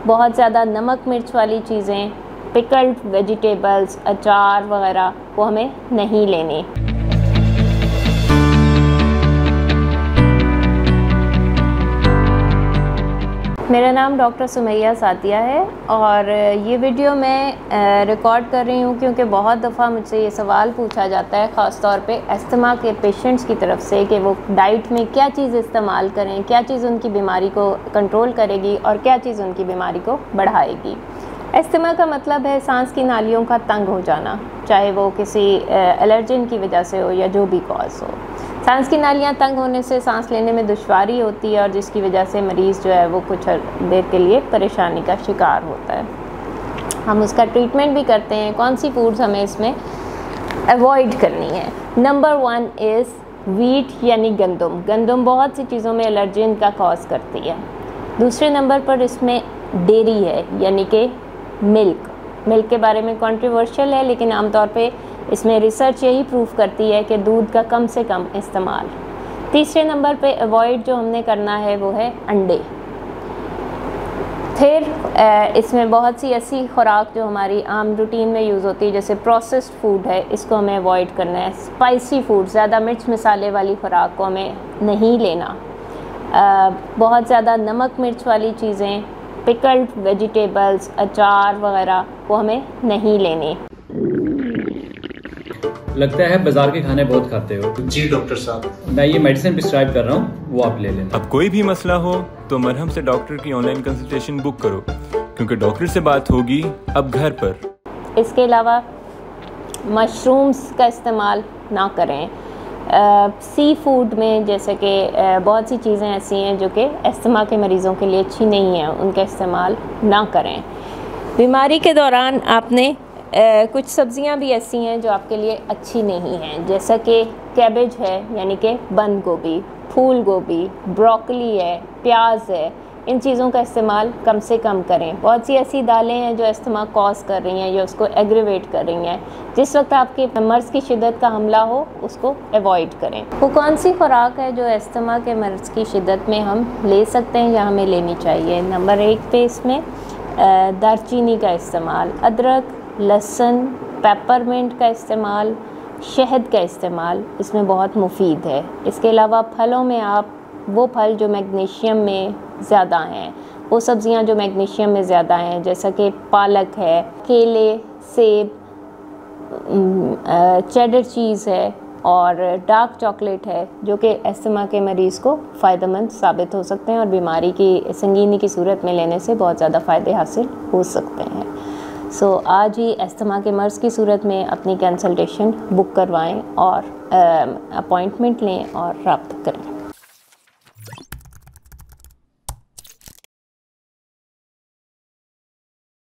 बहुत ज़्यादा नमक मिर्च वाली चीज़ें, पिकल्ड वेजिटेबल्स, अचार वगैरह वो हमें नहीं लेने। मेरा नाम डॉक्टर सुमैया सातिया है और ये वीडियो मैं रिकॉर्ड कर रही हूँ क्योंकि बहुत दफ़ा मुझसे ये सवाल पूछा जाता है, ख़ास तौर पे अस्थमा के पेशेंट्स की तरफ से, कि वो डाइट में क्या चीज़ इस्तेमाल करें, क्या चीज़ उनकी बीमारी को कंट्रोल करेगी और क्या चीज़ उनकी बीमारी को बढ़ाएगी। अस्थमा का मतलब है सांस की नालियों का तंग हो जाना, चाहे वो किसी एलर्जन की वजह से हो या जो भी कॉज हो। सांस की नालियाँ तंग होने से सांस लेने में दुश्वारी होती है और जिसकी वजह से मरीज़ जो है वो कुछ देर के लिए परेशानी का शिकार होता है। हम उसका ट्रीटमेंट भी करते हैं। कौन सी फूड्स हमें इसमें अवॉइड करनी है? नंबर 1 इज़ वीट यानी गंदम। गंदम बहुत सी चीज़ों में एलर्जन का कॉज करती है। दूसरे नंबर पर इसमें डेयरी है, यानी कि मिल्क के बारे में कंट्रोवर्शियल है, लेकिन आमतौर पे इसमें रिसर्च यही प्रूफ करती है कि दूध का कम से कम इस्तेमाल। तीसरे नंबर पे अवॉइड जो हमने करना है वो है अंडे। फिर इसमें बहुत सी ऐसी खुराक जो हमारी आम रूटीन में यूज़ होती है, जैसे प्रोसेस्ड फूड है, इसको हमें अवॉइड करना है। स्पाइसी फूड, ज़्यादा मिर्च मसाले वाली खुराक को हमें नहीं लेना। बहुत ज़्यादा नमक मिर्च वाली चीज़ें, पिकल्ड वेजिटेबल्स, अचार वगैरह वो हमें नहीं लेने। लगता है बाजार के खाने बहुत खाते हो। जी डॉक्टर साहब, मैं ये मेडिसिन प्रिस्क्राइब कर रहा हूँ, वो आप ले लेना। अब कोई भी मसला हो तो मरहम से डॉक्टर की ऑनलाइन कंसल्टेशन बुक करो, क्योंकि डॉक्टर से बात होगी अब घर पर। इसके अलावा मशरूम्स का इस्तेमाल ना करें। सी फूड में जैसे कि बहुत सी चीज़ें ऐसी हैं जो कि अस्थमा के मरीज़ों के लिए अच्छी नहीं हैं, उनका इस्तेमाल ना करें। बीमारी के दौरान आपने कुछ सब्ज़ियां भी ऐसी हैं जो आपके लिए अच्छी नहीं हैं, जैसा कि कैबेज है यानी कि बंद गोभी, फूल गोभी, ब्रोकली है, प्याज है। इन चीज़ों का इस्तेमाल कम से कम करें। बहुत सी ऐसी दालें हैं जो अस्थमा कॉज कर रही हैं या उसको एग्रीवेट कर रही हैं। जिस वक्त आपके मर्ज़ की शिद्दत का हमला हो उसको अवॉइड करें। वो कौन सी खुराक है जो अस्थमा के मर्ज़ की शिद्दत में हम ले सकते हैं या हमें लेनी चाहिए? नंबर 1 पे इसमें दालचीनी का इस्तेमाल, अदरक, लहसुन, पेपरमिंट का इस्तेमाल, शहद का इस्तेमाल इसमें बहुत मुफीद है। इसके अलावा फलों में आप वो फल जो मैग्नीशियम में ज़्यादा हैं, वो सब्ज़ियां जो मैग्नीशियम में ज़्यादा हैं, जैसा कि पालक है, केले, सेब, चेडर चीज़ है और डार्क चॉकलेट है, जो कि अस्थमा के मरीज़ को फ़ायदेमंद साबित हो सकते हैं और बीमारी की संगीनी की सूरत में लेने से बहुत ज़्यादा फ़ायदे हासिल हो सकते हैं। आज ही अस्थमा के मर्ज़ की सूरत में अपनी कंसल्टेशन बुक करवाएं और अपॉइंटमेंट लें और रब्त करें।